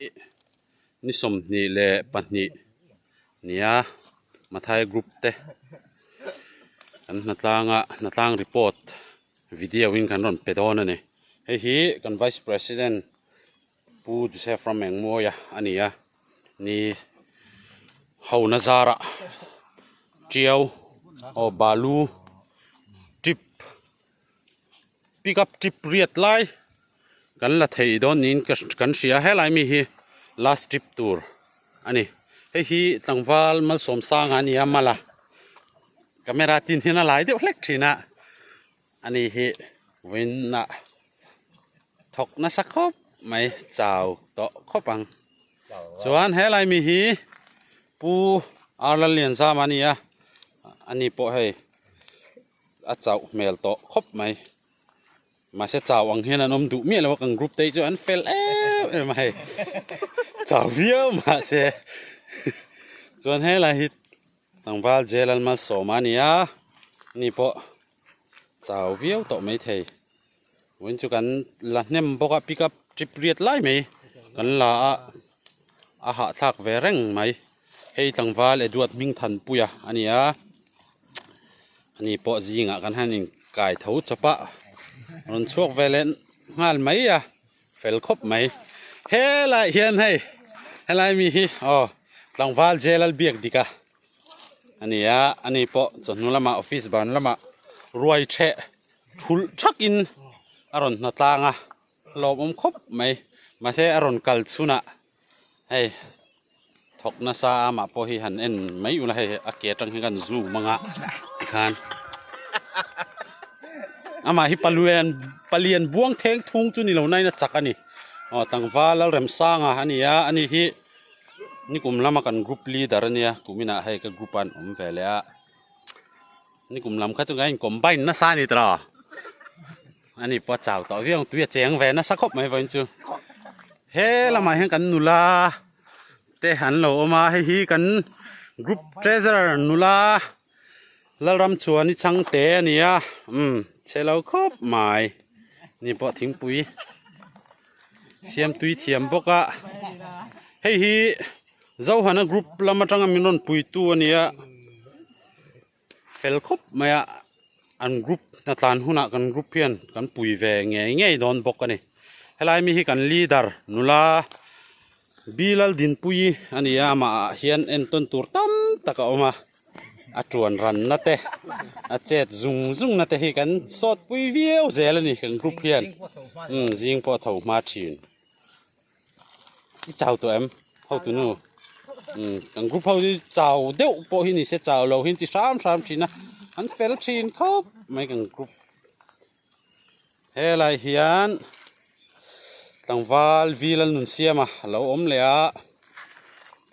นี่สมนี่เลปันนี่เนี่ยมาถ่ายกรุ๊ปเตะอันนัดล่างรีพอร์ตวิดีโอวิ่งกันรอนเป็ดอนนี่เฮ้ยกัน Vice President ปูจูเซฟรัมเองมัวยอันนี้นี่เฮานาซาระเจียวโอบาลูทริปปิกอัพทริปเรียดไลกันละเทียดอนนี่กันเสียให้ไลมีฮี last trip tour อันนี้เฮ้ยตั้งวัลมาสมสร้างอันนี้มาละกัมเมราตินที่น่าหลายเดี๋ยวเล็กทีนะอันนี้เฮ้วินนะทกนัสักครบไม่เจ้าโตครบปังส่วนให้ไลมีฮีปูอาร์เลียนซามันนี่อันนี้พอให้อาเจ้าเมลโตครบไหมมาเสียเจ้าวังเฮียนนมดุมีอะไรว่ากันกรุ๊ปเตยจวนเฟลไม่เจ้าเวียวมาเสียจวนให้ละฮิตตั้งวัลเจลันมาสมานี่นี่พอเจ้าเวียวโตไม่เทยวันจุกันละเนี่ยมันบอกว่าปิกับจิบเรียดไล่ไหมกันละอาหารทักเวรงไหมให้ตั้งวัลดวดมิงทันปุยอันนี้พอจิงกันให้นิ่งไก่เท้าจับปะรอนช่วงเวลางานไหมเฟลครบไหมเฮ้ยละเฮียนให้ละมีอ๋อตั้งวัลเจลัลเบียกดีกะอันนี้พอจนนู้นละมาออฟฟิศบ้านละมารวยเชะทุลชักอินอารอนนาตางลมครบไหมมาเสอารอนกัลซุนะให้ทกนาซามาพอให้หันเอ็นไม่อยู่ละให้อาเกตังให้กันซูมังะอีกคันอามาฮิปเลียนบ่วงเทงทุ่งจุนี่เราในนัดจักอันนี้อ๋อตั้งว่าแล้วเริ่มสร้างอันนี้ฮินี่กลุ่มละมากันกรุ๊ปลีดาร์เนี่ยกลุ่มน่ะให้กับกรุ๊ปอันเฟลนี่กลุ่มลำข้าจะไงกลุ่มใบนัสานี่ตราอันนี้พอเจ้าต่อเรื่องตัวเจียงแหวนนัสคบไหมวันจูเฮ้ละมาให้กันนุลาเตหันเรามาให้ฮีกันกรุ๊ปเทรเซอร์นุลาแล้วรำชวนนี่ช่างเตะเนี่ยเชลเอาครบหมายนี่พอทิ้งปุ๋ยเสียมตุยเทียมบอกว่าเฮ้ยเจ้าหันกรุ๊ปละมาจังมีนนปุ๋ยตัวเนี่ยเฟลครบไหมอันกรุ๊ปนัดลานหุ่นกันกรุ๊ปเพียนกันปุ๋ยแหวงไงโดนบอกกันนี่เฮลายมีให้กันลีดาร์นุลาบิลลดินปุ๋ยอันนี้มาเฮียนเอ็นต้นตัวตั้มตะกเอามาอาจวนรันนัดเตะอาเจ็ดซุงนัดเตะให้กันสดปุยเวียวเสร็จแล้วนี่กันกรุ๊ปเพียนจิงพอเท่ามาชีนที่เจ้าตัวเขาตัวนู้กันกรุ๊ปเขาที่เจ้าเดี๋ยวพอที่นี่เสียเจ้าเราเห็นที่สามชีนนะอันเฟลชีนครบไม่กันกรุ๊ปเฮ้ยไรเฮียนตั้งวัลวิลนุนเซียมาเราเลย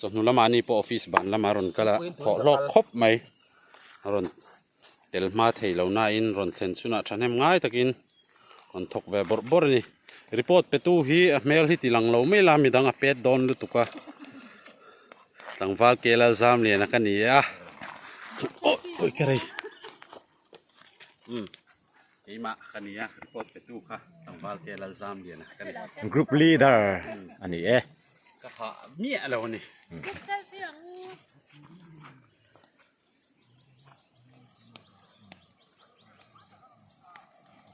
จนนู้นละมานี่พอออฟฟิศบ้านละมารอนก็ละพอล็อกครบไหมรอนเตลมาเทเราหน้าอินรอนเซนสุนัขฉันเห็นง่ายตะกินรอนทกเวบอร์นี่รีพอร์ตไปตู้ฮีเมลที่ติลังเราไม่ลามีดังเป็ดโดนลุตุกะตั้งวัลเกลาซามเลยนะกันนี่โอ้ยกระไรอีมาคันนี้รีพอร์ตไปตู้ค่ะตั้งวัลเกลาซามเลยนะกันกรุ๊ปลีดาร์อันนี้ก็หาเมียแล้วนี่